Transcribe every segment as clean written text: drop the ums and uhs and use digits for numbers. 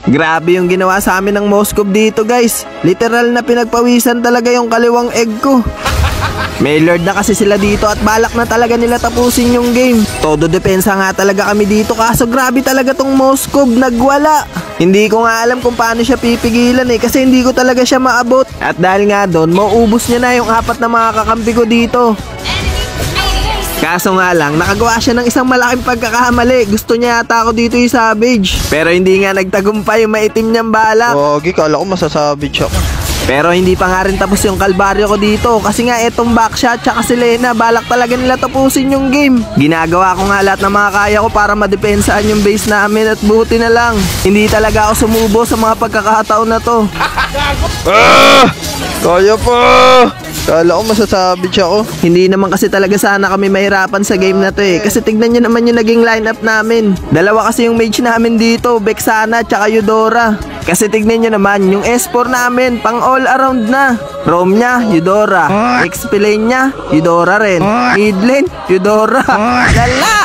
Grabe yung ginawa sa amin ng Moskov dito guys. Literal na pinagpawisan talaga yung kaliwang egg ko. May lord na kasi sila dito at balak na talaga nila tapusin yung game. Todo depensa nga talaga kami dito kaso grabe talaga tong Moskov, nagwala. Hindi ko nga alam kung paano siya pipigilan kasi hindi ko talaga siya maabot. At dahil nga doon, mauubos niya na yung 4 na mga kakampi ko dito. Kaso nga lang, nakagawa siya ng isang malaking pagkakamali. Gusto niya yata ako dito yung savage. Pero hindi nga nagtagumpay yung maitim niyang balak. Wagi, kala ko masasavage ako. Pero hindi pa nga rin tapos yung kalbaryo ko dito. Kasi nga etong backshot tsaka si Lena, balak talaga nila tapusin yung game. Ginagawa ko nga lahat ng mga kaya ko para madepensaan yung base namin. At buti na lang, hindi talaga ako sumubo sa mga pagkakataon na to. Kaya pa! Kala ko masasavage ako. Hindi naman kasi talaga sana kami mahirapan sa game na to Kasi tignan nyo naman yung naging lineup namin. Dalawa kasi yung mage namin dito, Vexana tsaka Eudora. Kasi tignan nyo naman, yung S4 namin, pang all around na. Roam nya, Eudora. XP lane nya, Eudora rin. Mid lane, Eudora. Lala!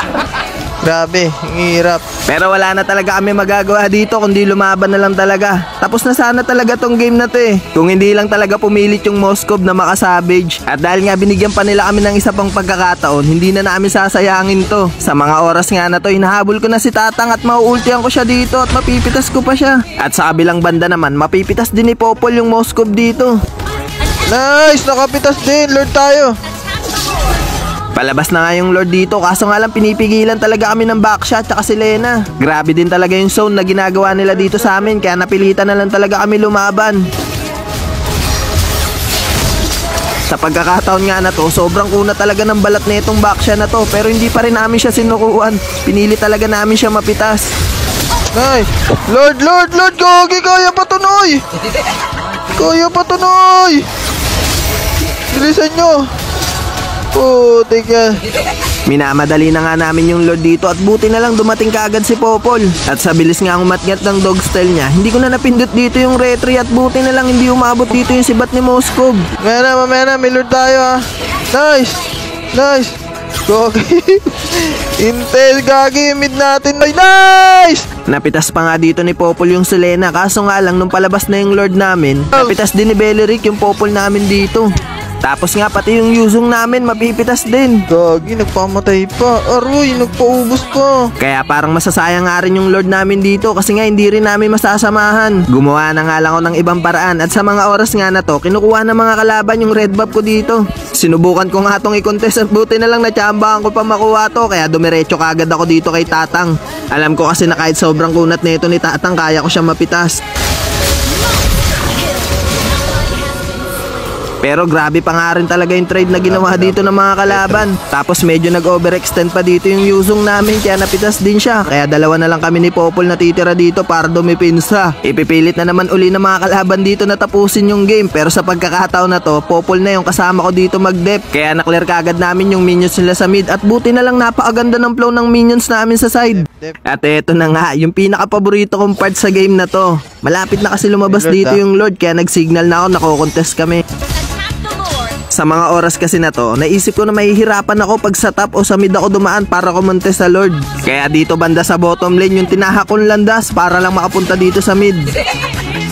Grabe, ang hirap. Pero wala na talaga kami magagawa dito kundi lumaban na lang talaga. Tapos na sana talaga tong game na to Kung hindi lang talaga pumilit yung Moskov na makasavage. At dahil nga binigyan pa nila kami ng isa pang pagkakataon, hindi na namin sasayangin to. Sa mga oras nga na to, hinahabol ko na si Tatang at mauultihan ko siya dito at mapipitas ko pa siya. At sa kabilang banda naman, mapipitas din ni Popol yung Moskov dito. Nice, nakapitas din. Lord tayo. Palabas na nga yung Lord dito kaso nga lang pinipigilan talaga kami ng backshot tsaka si Lena. Grabe din talaga yung zone na ginagawa nila dito sa amin kaya napilitan na lang talaga kami lumaban. Sa pagkakataon nga na to, sobrang kuna talaga ng balat na itong backshot na to pero hindi pa rin namin siya sinukuan. Pinili talaga namin siya mapitas. Nice! Lord! Gogi! Kaya pa to, Noy! Kaya pa to, Noy! Bilisan nyo! Teka. Minamadali na nga namin yung Lord dito at buti na lang dumating kaagad si Popol. At sa bilis nga umatngat ng dog style niya, hindi ko na napindot dito yung retry at buti na lang hindi umabot dito yung sibat ni Moskov. Mamaya na, may Lord tayo Nice! Gogi! Intel, gagi, mid natin. Nice! Napitas pa nga dito ni Popol yung Selena kaso nga lang nung palabas na yung Lord namin, napitas din ni Belleric yung Popol namin dito. Tapos nga pati yung Yuzong namin mapipitas din. Gagi, nagpamatay pa. Aroy, nagpaubos pa. Kaya parang masasayang nga rin yung Lord namin dito kasi nga hindi rin namin masasamahan. Gumawa na nga lang ako ng ibang paraan at sa mga oras nga na to, kinukuha ng mga kalaban yung red buff ko dito. Sinubukan ko nga itong i-contest at buti na lang natsambahan ko pa makuha to kaya dumiretso kagad ako dito kay Tatang. Alam ko kasi na kahit sobrang kunat nito ni Tatang kaya ko siya mapitas. Pero grabe pa nga rin talaga yung trade na ginawa dito ng mga kalaban. Tapos medyo nag-overextend pa dito yung Yuzong namin kaya napitas din siya. Kaya dalawa na lang kami ni Popol na titira dito para dumipinsa. Ipipilit na naman uli ng mga kalaban dito na tapusin yung game. Pero sa pagkakataon na to, Popol na yung kasama ko dito mag-dep. Kaya na-clear kagad namin yung minions nila sa mid. At buti na lang napakaganda ng flow ng minions namin sa side. At eto na nga, yung pinaka-paborito kong part sa game na to. Malapit na kasi lumabas dito yung Lord kaya nag-signal na ako, nako-contest kami. Sa mga oras kasi na to, naisip ko na mahihirapan ako pag sa top o sa mid ako dumaan para kumontes sa Lord. Kaya dito banda sa bottom lane yung tinahak kong landas para lang makapunta dito sa mid.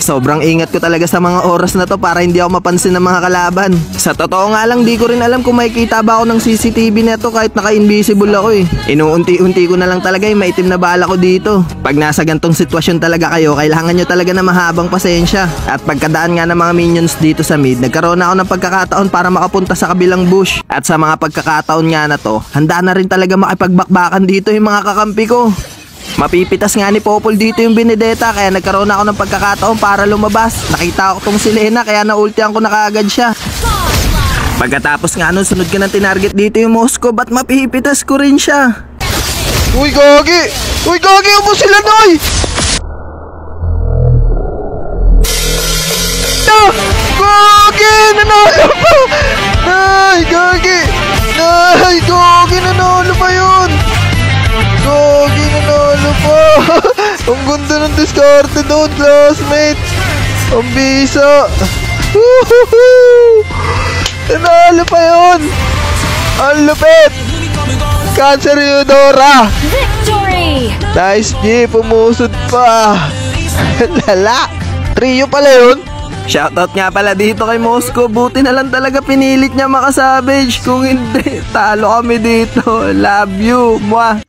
Sobrang ingat ko talaga sa mga oras na to para hindi ako mapansin ng mga kalaban. Sa totoo nga lang, di ko rin alam kung makikita ba ako ng CCTV neto kahit naka-invisible ako Inuunti-unti ko na lang talaga yung maitim na bala ko dito. Pag nasa gantong sitwasyon talaga kayo, kailangan nyo talaga na mahabang pasensya. At pagkadaan nga ng mga minions dito sa mid, nagkaroon ako ng pagkakataon para makapunta sa kabilang bush. At sa mga pagkakataon nga na to, handa na rin talaga makipagbakbakan dito yung mga kakampi ko. Mapipitas nga ni Popol dito yung Benedetta kaya nagkaroon ako ng pagkakataon para lumabas. Nakita ko tong si Lena kaya naultihan ko na kaagad siya. Pagkatapos nga nun, sunod ka ng tinarget dito yung Moskov at mapipitas ko rin siya. Uy, Gagi! Uy, Gagi! Upo sila, Noy! Gagi! Nanalo pa! Nay! Gagi! Nay! Gagi! Nanalo pa yun! Gagi! Nanalo pa! Ang ganda ng diskarte doon, classmate! Ang bisa! Nanalo pa yun! Ang lupit! Cancer Eudora! Victory! Nice G! Pumusod pa! Lala. Trio pala yun. Shoutout nga pala dito kay Moscow. Buti na lang talaga pinilit niya makasavage. Kung hindi, talo kami dito. Love you. Mwah.